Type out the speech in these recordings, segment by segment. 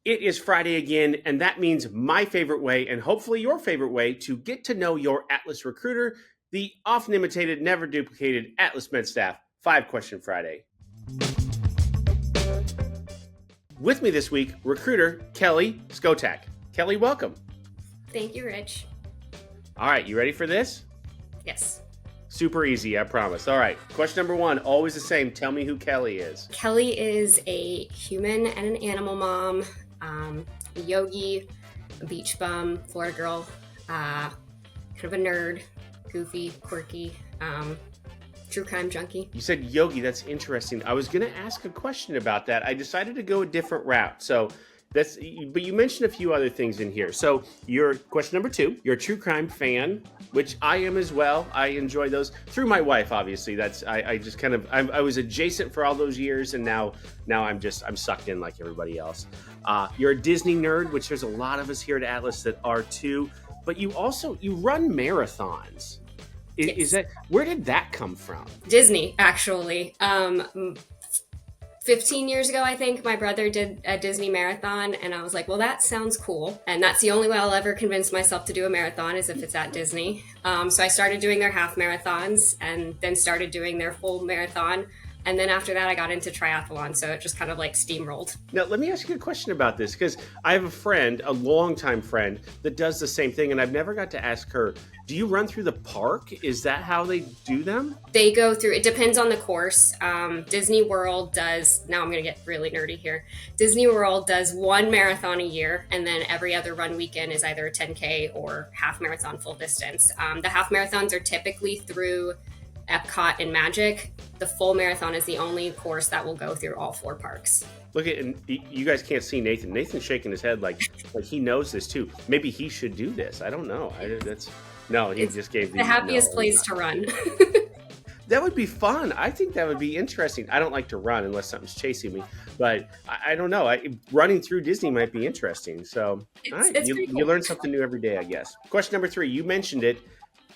It is Friday again, and that means my favorite way, and hopefully your favorite way, to get to know your Atlas recruiter, the often imitated, never duplicated Atlas MedStaff 5-Question Friday. With me this week, recruiter Kelley Skotak. Kelley, welcome. Thank you, Rich. All right, you ready for this? Yes. Super easy, I promise. All right, question number 1, always the same. Tell me who Kelley is. Kelley is a human and an animal mom, a yogi, a beach bum, Florida girl, kind of a nerd, goofy, quirky, true crime junkie. You said yogi. That's interesting. I was going to ask a question about that. I decided to go a different route. But you mentioned a few other things in here. So your question number 2, you're a true crime fan, which I am as well. I enjoy those through my wife, obviously. I was adjacent for all those years, and now I'm sucked in like everybody else. You're a Disney nerd, which there's a lot of us here at Atlas that are too. But you run marathons. Yes. Is that, where did that come from? Disney, actually. 15 years ago, I think, my brother did a Disney marathon, and I was like, well, that sounds cool. And that's the only way I'll ever convince myself to do a marathon is if it's at Disney. So I started doing their half marathons and then started doing their full marathon. And then after that, I got into triathlon. So it just kind of like steamrolled. Now, let me ask you a question about this, because I have a friend, a longtime friend, that does the same thing, and I've never got to ask her, do you run through the park? Is that how they do them? They go through, it depends on the course. Disney World does, now I'm going to get really nerdy here. Disney World does one marathon a year, and then every other run weekend is either a 10K or half marathon full distance. The half marathons are typically through Epcot and Magic. The full marathon is the only course that will go through all 4 parks. Look at, and you guys can't see Nathan. Nathan's shaking his head like he knows this too. Maybe he should do this. I don't know. It's just gave the happiest place to run. That would be fun. I think that would be interesting. I don't like to run unless something's chasing me, but I don't know. Running through Disney might be interesting. So you learn something new every day, I guess. Question number 3, you mentioned it.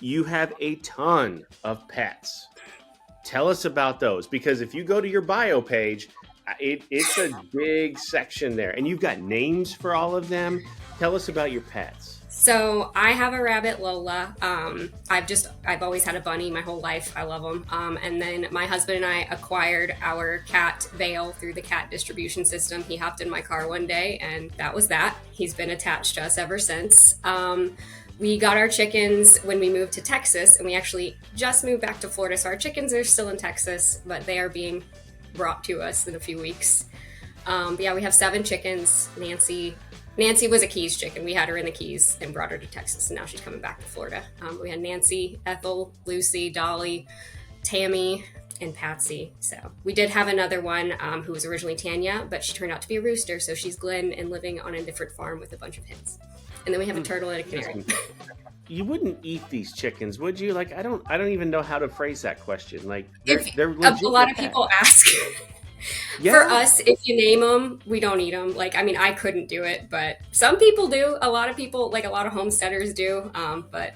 You have a ton of pets. Tell us about those, because if you go to your bio page, it's a big section there, and you've got names for all of them. Tell us about your pets. So I have a rabbit, Lola. I've always had a bunny my whole life. I love them. And then my husband and I acquired our cat, Vale, through the cat distribution system. He hopped in my car one day, and that was that. He's been attached to us ever since. We got our chickens when we moved to Texas, and we actually just moved back to Florida. So our chickens are still in Texas, but they are being brought to us in a few weeks. We have 7 chickens. Nancy was a Keys chicken. We had her in the Keys and brought her to Texas, and now she's coming back to Florida. We had Nancy, Ethel, Lucy, Dolly, Tammy, and Patsy. So we did have another one who was originally Tanya, but she turned out to be a rooster. So she's Glenn and living on a different farm with a bunch of hens. And then we have a turtle and a canary. You wouldn't eat these chickens, would you? Like, I don't even know how to phrase that question. Like, they're a lot of people ask. Yeah. For us, if you name them, we don't eat them. Like, I mean, I couldn't do it, but some people do. A lot of people, like a lot of homesteaders do. But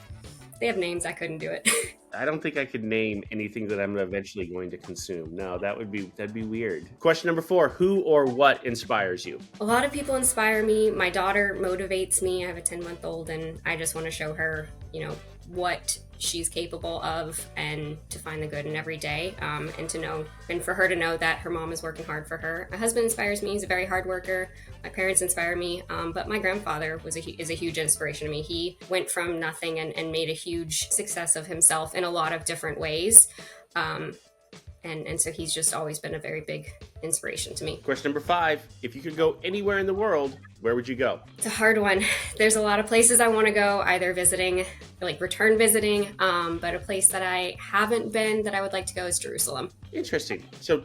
they have names. I couldn't do it. I don't think I could name anything that I'm eventually going to consume. No, that'd be weird. Question number 4, who or what inspires you? A lot of people inspire me. My daughter motivates me. I have a 10-month-old, and I just want to show her, what she's capable of, and to find the good in every day, and for her to know that her mom is working hard for her. My husband inspires me. He's a very hard worker. My parents inspire me, but my grandfather is a huge inspiration to me. He went from nothing and made a huge success of himself in a lot of different ways. And so he's just always been a very big inspiration to me. Question number 5, if you could go anywhere in the world, where would you go? It's a hard one. There's a lot of places I want to go, either visiting, like return visiting, but a place that I haven't been that I would like to go is Jerusalem. Interesting. So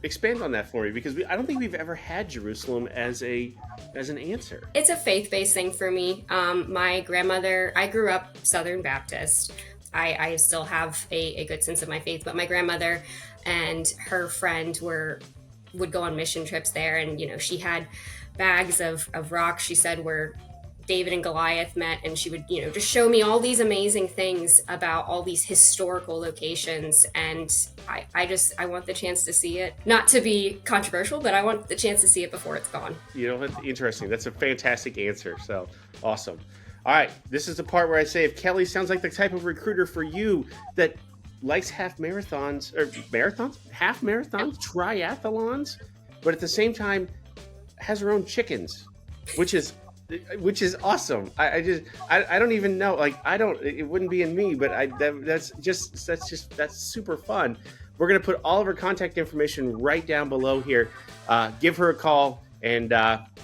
expand on that for me, because I don't think we've ever had Jerusalem as an answer. It's a faith-based thing for me. My grandmother, I grew up Southern Baptist. I still have a good sense of my faith, but my grandmother and her friend would go on mission trips there, and she had bags of rocks, she said, were David and Goliath met, and she would, just show me all these amazing things about all these historical locations. And I want the chance to see it. Not to be controversial, but I want the chance to see it before it's gone. Interesting. That's a fantastic answer. So awesome. All right, this is the part where I say, if Kelley sounds like the type of recruiter for you that likes half marathons, triathlons, but at the same time has her own chickens, which is awesome. I don't even know. Like, it wouldn't be in me, but that's super fun. We're going to put all of her contact information right down below here. Give her a call, and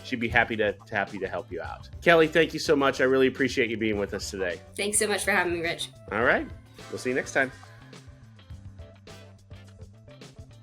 she'd be happy to help you out. Kelley, thank you so much. I really appreciate you being with us today. Thanks so much for having me, Rich. All right. We'll see you next time.